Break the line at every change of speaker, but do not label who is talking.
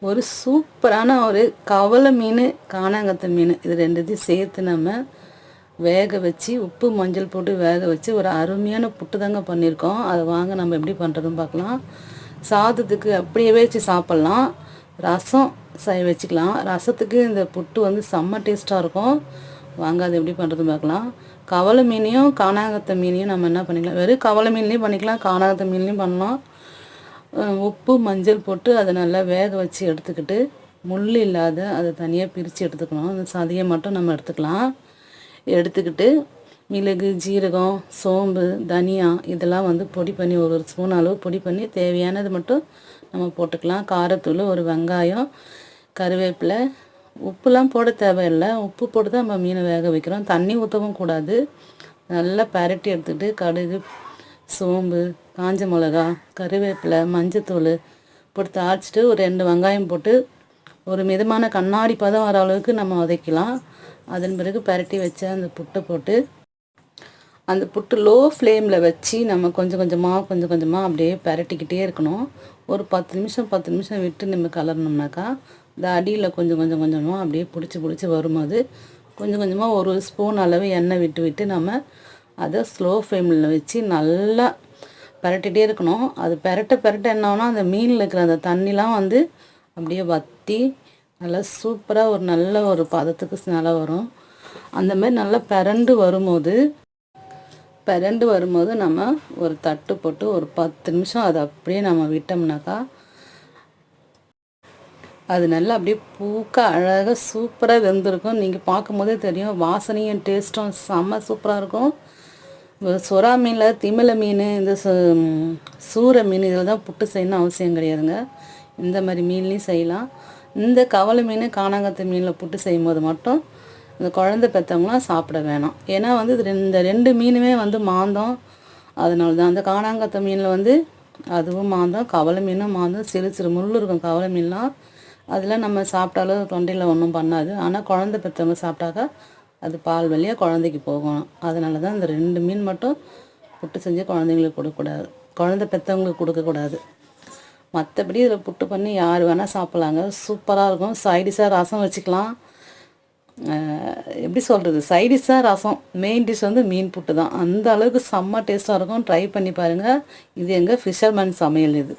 ஒரு சூப்பரான ஒரு கவலை மீன், கானாங்கத்தை மீன் இது ரெண்டுத்தையும் சேர்த்து நம்ம வேக வச்சு உப்பு மஞ்சள் போட்டு வேக வச்சு ஒரு அருமையான புட்டு தாங்க பண்ணியிருக்கோம். அதை வாங்க நம்ம எப்படி பண்ணுறதுன்னு பார்க்கலாம். சாதத்துக்கு அப்படியே வச்சு சாப்பிட்லாம், ரசம் வச்சுக்கலாம். ரசத்துக்கு இந்த புட்டு வந்து செம்ம டேஸ்ட்டாக இருக்கும். வாங்க அது எப்படி பண்ணுறதுன்னு பார்க்கலாம். கவலை மீனையும் கானாங்கத்தை மீனையும் நம்ம என்ன பண்ணிக்கலாம், வெறும் கவலை மீன்லேயும் பண்ணிக்கலாம், கானாங்கத்தை மீன்லேயும் பண்ணலாம். உப்பு மஞ்சள் போட்டு அதை நல்லா வேக வச்சு எடுத்துக்கிட்டு முள் இல்லாத அதை தனியாக பிரித்து எடுத்துக்கணும். அந்த சதையை மட்டும் நம்ம எடுத்துக்கிட்டு மிளகு, ஜீரகம், சோம்பு, தனியா இதெல்லாம் வந்து பொடி பண்ணி ஒரு ஸ்பூன் அளவு பொடி பண்ணி தேவையானது மட்டும் நம்ம போட்டுக்கலாம். காரத்தூள், ஒரு வெங்காயம், கருவேப்பிலை, உப்புலாம் போட தேவையில்லை. உப்பு போட்டு தான் நம்ம மீனை வேக வைக்கிறோம். தண்ணி ஊற்றவும் கூடாது. நல்லா பரட்டி எடுத்துக்கிட்டு கடுகு, சோம்பு, காஞ்ச மிளகா, கருவேப்பிலை, மஞ்சத்தூள் போட்டு தாளிச்சிட்டு ஒரு 2 வெங்காயம் போட்டு ஒரு மிதமான கண்ணாடி பதம் வர அளவுக்கு நம்ம வதக்கலாம். அதன் பிறகு பரட்டி வச்ச அந்த புட்டை போட்டு அந்த புட்டு லோ ஃப்ளேமில் வச்சு நம்ம கொஞ்சம் கொஞ்சமாக அப்படியே பரட்டிக்கிட்டே இருக்கணும். ஒரு 10 நிமிஷம் விட்டு நம்ம கலரணும்னாக்கா இந்த அடியில் கொஞ்சமாக அப்படியே பிடிச்சி வரும்போது கொஞ்சமாக ஒரு ஸ்பூன் அளவு எண்ணெய் விட்டு நம்ம அதை ஸ்லோ ஃப்ளேமில் வச்சு நல்லா பரட்டிகிட்டே இருக்கணும். அது பரட்ட என்ன ஆகுனா அந்த மீனில் இருக்கிற அந்த தண்ணிலாம் வந்து அப்படியே வற்றி நல்லா சூப்பராக ஒரு நல்ல ஒரு பதத்துக்கு நல்லா வரும். அந்த மாதிரி நல்லா பரண்டு வரும்போது நம்ம ஒரு தட்டு போட்டு ஒரு 10 நிமிஷம் அதை அப்படியே நம்ம விட்டோம்னாக்கா அது நல்லா அப்படியே பூக்க அழகாக சூப்பராக வெந்திருக்கும். நீங்கள் பார்க்கும்போதே தெரியும், வாசனையும் டேஸ்ட்டும் செம்ம சூப்பராக இருக்கும். சொரா மீனில், திமிலை மீன், இந்த சூரை மீன் இதில் தான் புட்டு செய்யணும் அவசியம் கிடையாதுங்க. இந்த மாதிரி மீன்லேயும் செய்யலாம். இந்த கவலை மீன், கானாங்கத்தை மீனில் புட்டு செய்யும்போது மட்டும் இந்த குழந்தை பெற்றவங்களாம் சாப்பிட வேணாம். ஏன்னா வந்து இந்த 2 மீனுமே வந்து மாந்தம். அதனால தான் அந்த கானாங்கத்தை மீனில் வந்து அதுவும் மாந்தம், கவலை மீனும் மாந்தம். சிறு முள் இருக்கும் கவலை மீன்லாம். அதெல்லாம் நம்ம சாப்பிட்டாலும் தொண்டையில் ஒன்றும் பண்ணாது. ஆனால் குழந்தை பெற்றவங்க சாப்பிட்டாக்கா அது பால் வழியாக குழந்தைக்கு போகணும். அதனால தான் இந்த 2 மீன் மட்டும் புட்டு செஞ்சு குழந்தைங்களுக்கு கொடுக்கக்கூடாது, குழந்தை பெற்றவங்களுக்கு கொடுக்கக்கூடாது. மற்றபடி இதில் புட்டு பண்ணி யார் வேணால் சாப்பிட்லாங்க. சூப்பராக இருக்கும். சைடிஷாக ரசம் வச்சுக்கலாம். எப்படி சொல்கிறது, சைடிஷாக ரசம், மெயின் டிஷ் வந்து மீன் புட்டு தான். அந்த அளவுக்கு செம்ம டேஸ்ட்டாக இருக்கும். ட்ரை பண்ணி பாருங்கள். இது எங்கள் ஃபிஷர்மேன் சமையல் இது.